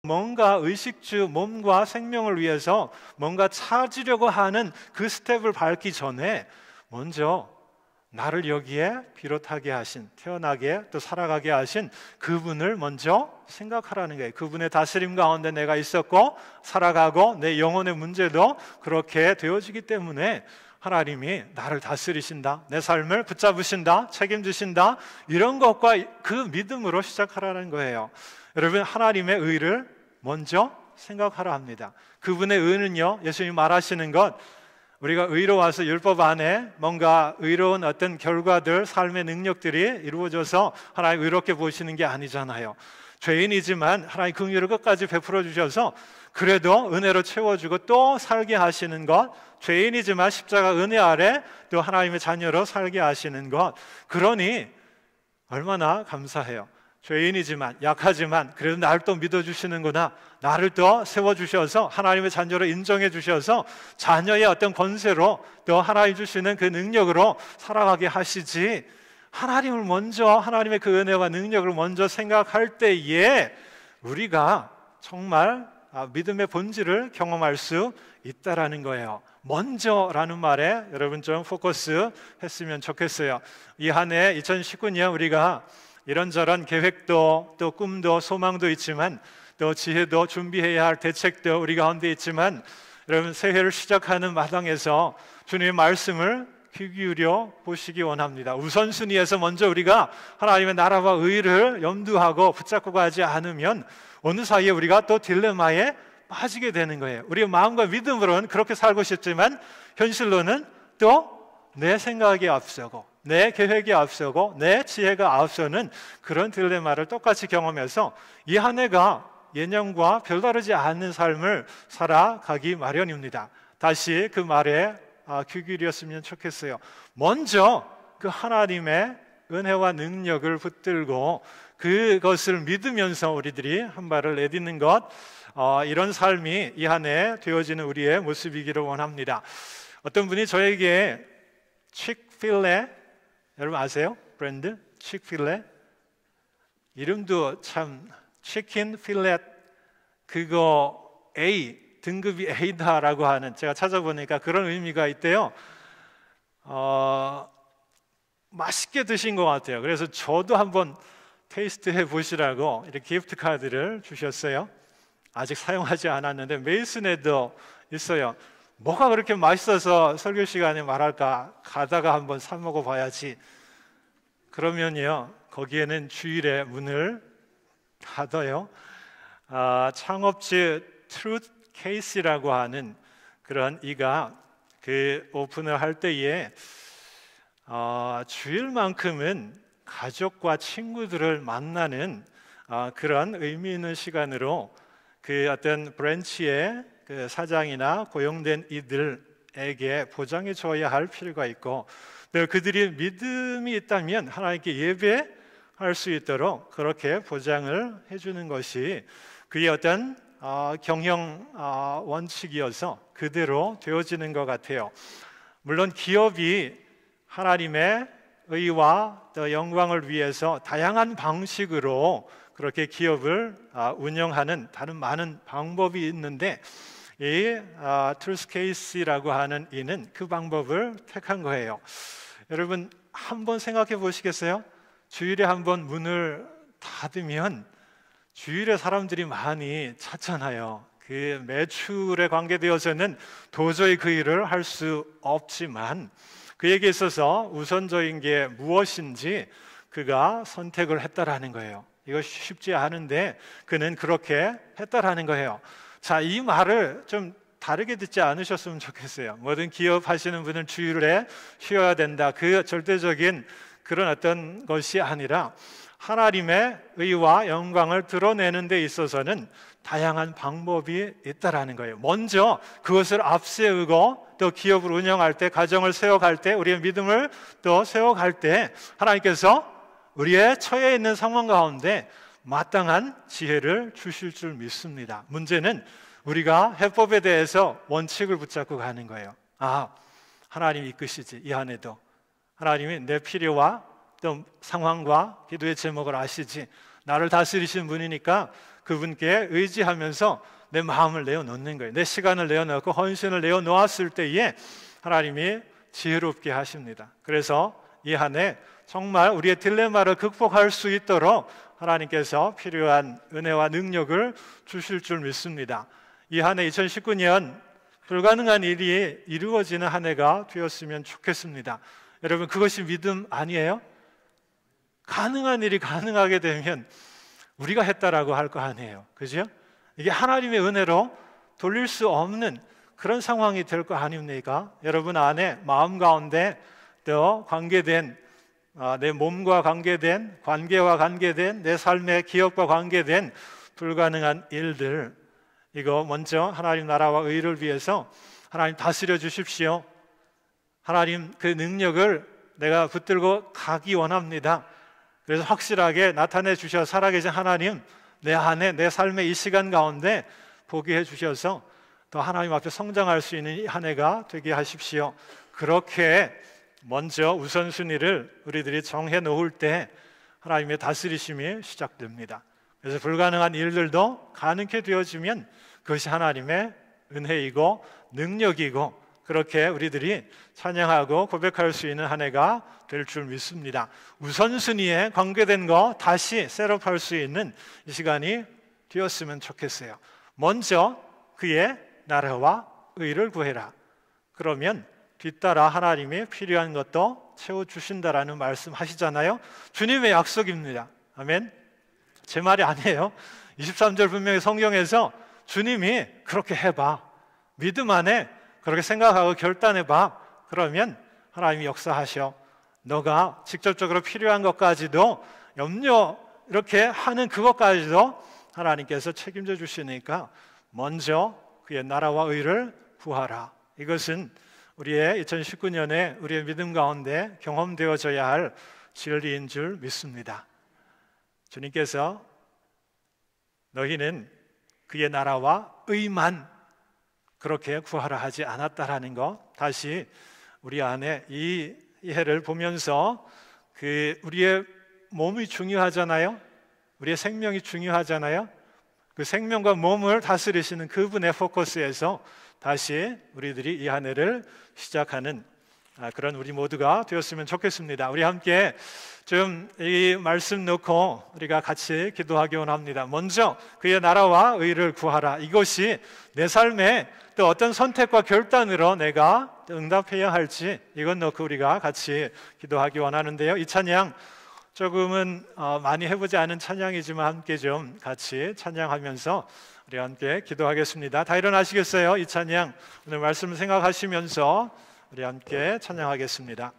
뭔가 의식주 몸과 생명을 위해서 뭔가 찾으려고 하는 그 스텝을 밟기 전에 먼저 나를 여기에 비롯하게 하신, 태어나게 또 살아가게 하신 그분을 먼저 생각하라는 거예요. 그분의 다스림 가운데 내가 있었고 살아가고 내 영혼의 문제도 그렇게 되어지기 때문에 하나님이 나를 다스리신다, 내 삶을 붙잡으신다, 책임지신다, 이런 것과 그 믿음으로 시작하라는 거예요. 여러분, 하나님의 의를 먼저 생각하라 합니다. 그분의 의는요, 예수님이 말하시는 것, 우리가 의로워서 율법 안에 뭔가 의로운 어떤 결과들, 삶의 능력들이 이루어져서 하나님 의롭게 보시는 게 아니잖아요. 죄인이지만 하나님 긍휼을 끝까지 베풀어 주셔서 그래도 은혜로 채워주고 또 살게 하시는 것, 죄인이지만 십자가 은혜 아래 또 하나님의 자녀로 살게 하시는 것, 그러니 얼마나 감사해요. 죄인이지만 약하지만 그래도 나를 또 믿어주시는구나, 나를 또 세워주셔서 하나님의 자녀로 인정해 주셔서 자녀의 어떤 권세로 또 하나님 주시는 그 능력으로 살아가게 하시지, 하나님을 먼저, 하나님의 그 은혜와 능력을 먼저 생각할 때에 우리가 정말 믿음의 본질을 경험할 수 있다라는 거예요. 먼저라는 말에 여러분 좀 포커스 했으면 좋겠어요. 이 한 해 2019년 우리가 이런저런 계획도 또 꿈도 소망도 있지만 또 지혜도 준비해야 할 대책도 우리 가운데 있지만, 여러분 새해를 시작하는 마당에서 주님의 말씀을 귀 기울여 보시기 원합니다. 우선순위에서 먼저 우리가 하나님의 나라와 의를 염두하고 붙잡고 가지 않으면 어느 사이에 우리가 또 딜레마에 빠지게 되는 거예요. 우리의 마음과 믿음으로는 그렇게 살고 싶지만 현실로는 또 내 생각이 앞서고 내 계획이 앞서고 내 지혜가 앞서는 그런 딜레마를 똑같이 경험해서 이 한 해가 예년과 별다르지 않은 삶을 살아가기 마련입니다. 다시 그 말에 귀 기울였으면 좋겠어요. 먼저 그 하나님의 은혜와 능력을 붙들고 그것을 믿으면서 우리들이 한 발을 내딛는 것, 이런 삶이 이 한 해 되어지는 우리의 모습이기를 원합니다. 어떤 분이 저에게 칙필레, 여러분 아세요? 브랜드? 칙필레? 이름도 참 치킨 필렛, 그거 A, 등급이 A다라고 하는, 제가 찾아보니까 그런 의미가 있대요. 맛있게 드신 것 같아요. 그래서 저도 한번 테이스트 해보시라고 이렇게 기프트 카드를 주셨어요. 아직 사용하지 않았는데 메이슨에도 있어요. 뭐가 그렇게 맛있어서 설교 시간에 말할까, 가다가 한번 사 먹어봐야지. 그러면요, 거기에는 주일에 문을 닫아요. 창업주 트루트 케이스라고 하는 그런 이가 그 오픈을 할 때에 주일만큼은 가족과 친구들을 만나는 그런 의미 있는 시간으로 그 어떤 브랜치의 그 사장이나 고용된 이들에게 보장해 줘야 할 필요가 있고, 그들이 믿음이 있다면 하나님께 예배할 수 있도록 그렇게 보장을 해주는 것이 그의 어떤 경영 원칙이어서 그대로 되어지는 것 같아요. 물론 기업이 하나님의 의와 또 영광을 위해서 다양한 방식으로 그렇게 기업을 운영하는 다른 많은 방법이 있는데, 이 트루스 케이스라고 하는 이는 그 방법을 택한 거예요. 여러분 한번 생각해 보시겠어요? 주일에 한번 문을 닫으면 주일에 사람들이 많이 찾잖아요. 그 매출에 관계되어서는 도저히 그 일을 할 수 없지만 그에게 있어서 우선적인 게 무엇인지 그가 선택을 했다라는 거예요. 이거 쉽지 않은데 그는 그렇게 했다라는 거예요. 자, 이 말을 좀 다르게 듣지 않으셨으면 좋겠어요. 모든 기업 하시는 분은 주일에 쉬어야 된다, 그 절대적인 그런 어떤 것이 아니라 하나님의 의와 영광을 드러내는 데 있어서는 다양한 방법이 있다라는 거예요. 먼저 그것을 앞세우고 또 기업을 운영할 때, 가정을 세워갈 때, 우리의 믿음을 또 세워갈 때 하나님께서 우리의 처해 있는 상황 가운데 마땅한 지혜를 주실 줄 믿습니다. 문제는 우리가 해법에 대해서 원칙을 붙잡고 가는 거예요. 하나님이 이끄시지, 이 안에도 하나님이 내 필요와 또 상황과 기도의 제목을 아시지, 나를 다스리시는 분이니까 그분께 의지하면서 내 마음을 내어놓는 거예요. 내 시간을 내어놓고 헌신을 내어놓았을 때에 하나님이 지혜롭게 하십니다. 그래서 이 한 해 정말 우리의 딜레마를 극복할 수 있도록 하나님께서 필요한 은혜와 능력을 주실 줄 믿습니다. 이 한 해 2019년 불가능한 일이 이루어지는 한 해가 되었으면 좋겠습니다. 여러분, 그것이 믿음 아니에요? 가능한 일이 가능하게 되면 우리가 했다라고 할 거 아니에요. 그죠? 이게 하나님의 은혜로 돌릴 수 없는 그런 상황이 될 거 아닙니까? 여러분 안에 마음 가운데 또 관계된 내 몸과 관계된, 관계와 관계된, 내 삶의 기억과 관계된 불가능한 일들, 이거 먼저 하나님 나라와 의를 위해서 하나님 다스려 주십시오. 하나님 그 능력을 내가 붙들고 가기 원합니다. 그래서 확실하게 나타내 주셔 살아계신 하나님, 내 안에 내 삶의 이 시간 가운데 보게 해 주셔서 또 하나님 앞에 성장할 수 있는 이 한 해가 되게 하십시오. 그렇게 먼저 우선순위를 우리들이 정해 놓을 때 하나님의 다스리심이 시작됩니다. 그래서 불가능한 일들도 가능케 되어지면 그것이 하나님의 은혜이고 능력이고, 그렇게 우리들이 찬양하고 고백할 수 있는 한 해가 될 줄 믿습니다. 우선순위에 관계된 거 다시 셋업할 수 있는 이 시간이 되었으면 좋겠어요. 먼저 그의 나라와 의를 구해라. 그러면 뒤따라 하나님이 필요한 것도 채워주신다라는 말씀 하시잖아요. 주님의 약속입니다. 아멘. 제 말이 아니에요. 23절 분명히 성경에서 주님이 그렇게 해봐, 믿음 안에 그렇게 생각하고 결단해봐, 그러면 하나님이 역사하셔. 너가 직접적으로 필요한 것까지도 염려 이렇게 하는 그것까지도 하나님께서 책임져 주시니까 먼저 그의 나라와 의를 구하라. 이것은 우리의 2019년에 우리의 믿음 가운데 경험되어져야 할 진리인 줄 믿습니다. 주님께서 너희는 그의 나라와 의만 그렇게 구하라 하지 않았다라는 거, 다시 우리 안에 이 해를 보면서 우리의 몸이 중요하잖아요. 우리의 생명이 중요하잖아요. 그 생명과 몸을 다스리시는 그분의 포커스에서 다시 우리들이 이 한 해를 시작하는 그런 우리 모두가 되었으면 좋겠습니다. 우리 함께 좀 이 말씀 놓고 우리가 같이 기도하기 원합니다. 먼저 그의 나라와 의를 구하라. 이것이 내 삶에 또 어떤 선택과 결단으로 내가 응답해야 할지, 이건 놓고 우리가 같이 기도하기 원하는데요. 이 찬양 조금은 많이 해보지 않은 찬양이지만 함께 좀 같이 찬양하면서 우리 함께 기도하겠습니다. 다 일어나시겠어요? 이 찬양 오늘 말씀을 생각하시면서 우리 함께 찬양하겠습니다.